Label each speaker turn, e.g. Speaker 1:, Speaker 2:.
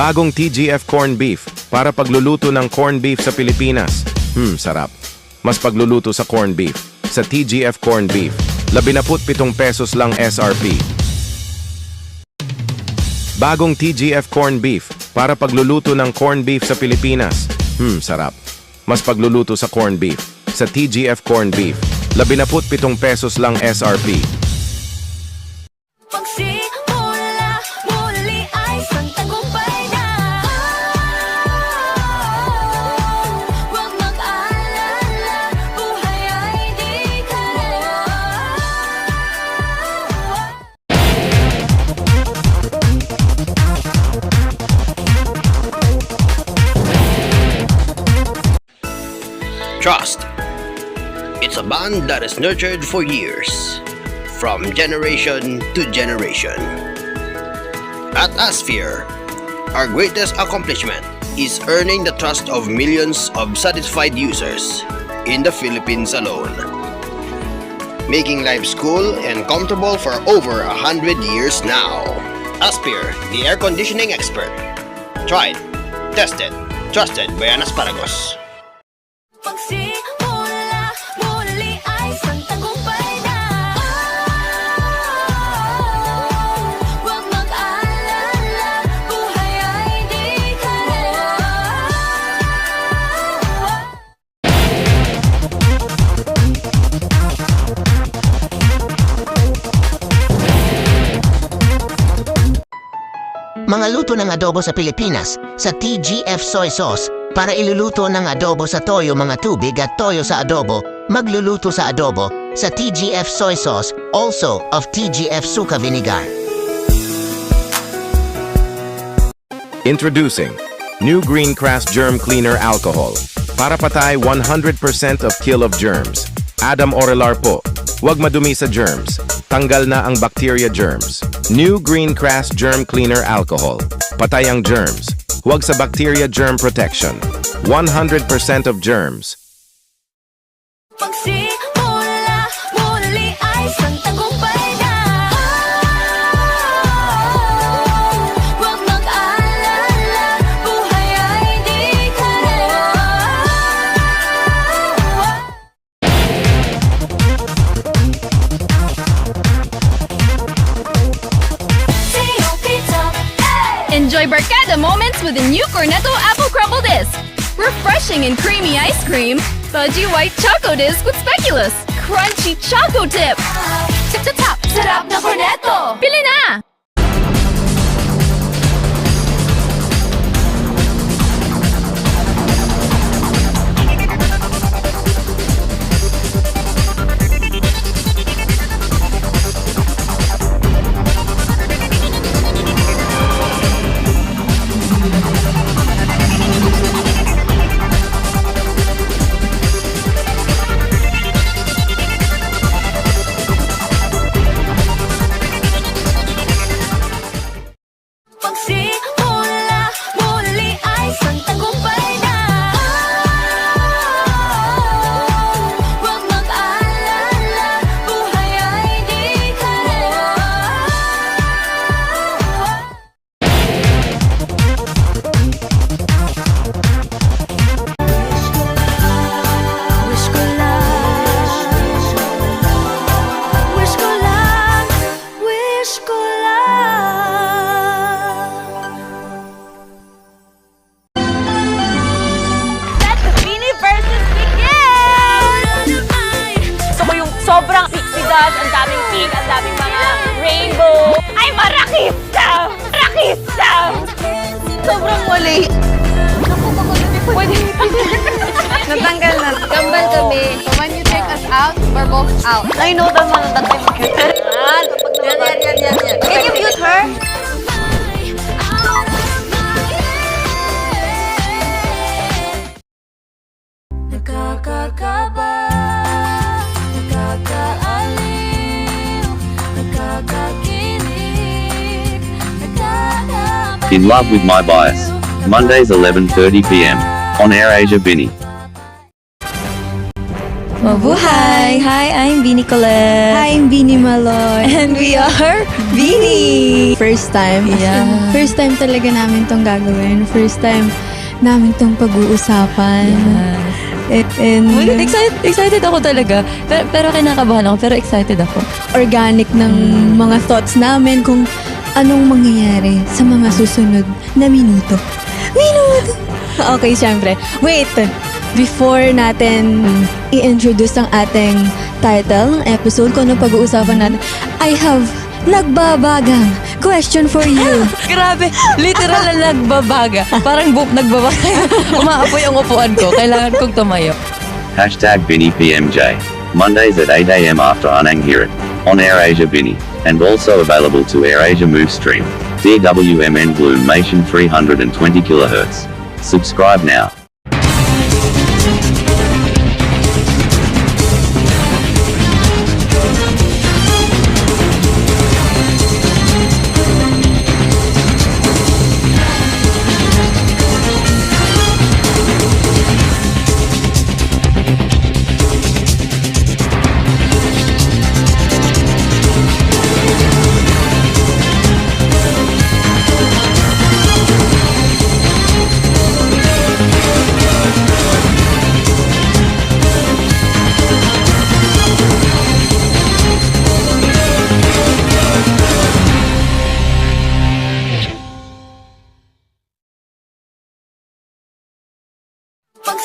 Speaker 1: Bagong TGF Corn Beef para pagluluto ng corn beef sa Pilipinas. Sarap. Mas pagluluto sa corn beef. Sa TGF Corn Beef, 17 pesos lang SRP. Bagong TGF Corn Beef para pagluluto ng corn beef sa Pilipinas. Sarap. Mas pagluluto sa corn beef. Sa TGF Corn Beef, 17 pesos lang SRP.
Speaker 2: Trust. It's a bond that is nurtured for years, from generation to generation. At Asphere, our greatest accomplishment is earning the trust of millions of satisfied users in the Philippines alone, making life cool and comfortable for over 100 years now. Asphere, the air conditioning expert. Tried, tested, trusted by an Asparagus.
Speaker 3: Mga luto ng adobo sa Pilipinas sa TGF Soy Sauce. Para iluluto ng adobo sa toyo mga tubig at toyo sa adobo, magluluto sa adobo sa TGF Soy Sauce, also of TGF Suka Vinegar.
Speaker 1: Introducing New Green Crass Germ Cleaner Alcohol. Para patay 100% of kill of germs. Adam Orelar po. Huwag madumi sa germs. Tanggal na ang bacteria germs. New Green Crass Germ Cleaner Alcohol. Patay ang germs. Huwag sa bacteria germ protection. 100% of germs.
Speaker 4: Enjoy Barkada moments with the new Cornetto Apple Crumble Disc. Refreshing and creamy ice cream, fudgy white choco disc with speculoos, crunchy choco dip. Tip to top, sarap na Cornetto! Pili na!
Speaker 5: Sobrang pixidas, ang daming pink, ang daming mga rainbow. Ay, marakista! Marakista! Sobrang muli. Naku, pwede.
Speaker 4: Natanggal na. Kambal kami. So when you take us out, we're both out.
Speaker 5: I know that man that I'm cute. Yan. Can you mute her?
Speaker 6: Nakakakaba, nakakaaliw, nakakakilig, nakakaba.
Speaker 7: In Love with My Bias. Mondays 11:30 p.m. On Air Asia Bini.
Speaker 8: Mabuhay! Hi, I'm Bini Colette. Hi, I'm Bini Maloy. And we are Bini!
Speaker 9: First time.
Speaker 8: Yeah.
Speaker 9: First time talaga namin tong gagawin. First time namin tong pag-uusapan. And
Speaker 8: Excited ako talaga. Pero kinakabahan ako, pero excited ako.
Speaker 9: organic ng mga thoughts namin kung anong mangyayari sa mga susunod na minuto. Okay, syempre. Wait! Before natin i-introduce ang ating title ng episode, kung anong pag-uusapan natin, I have nagbabagang question for you.
Speaker 8: Grabe, literal na nagbabaga. Parang nagbabaga. Umaapoy ang upuan ko. Kailangan kong tumayo.
Speaker 7: Hashtag Bini PMJ. Mondays at 8 a.m. after Anang Hear It. On Air Asia Bini. And also available to Air Asia Move Stream. DWMN Bloomation 320 kHz. Subscribe now.
Speaker 6: Pag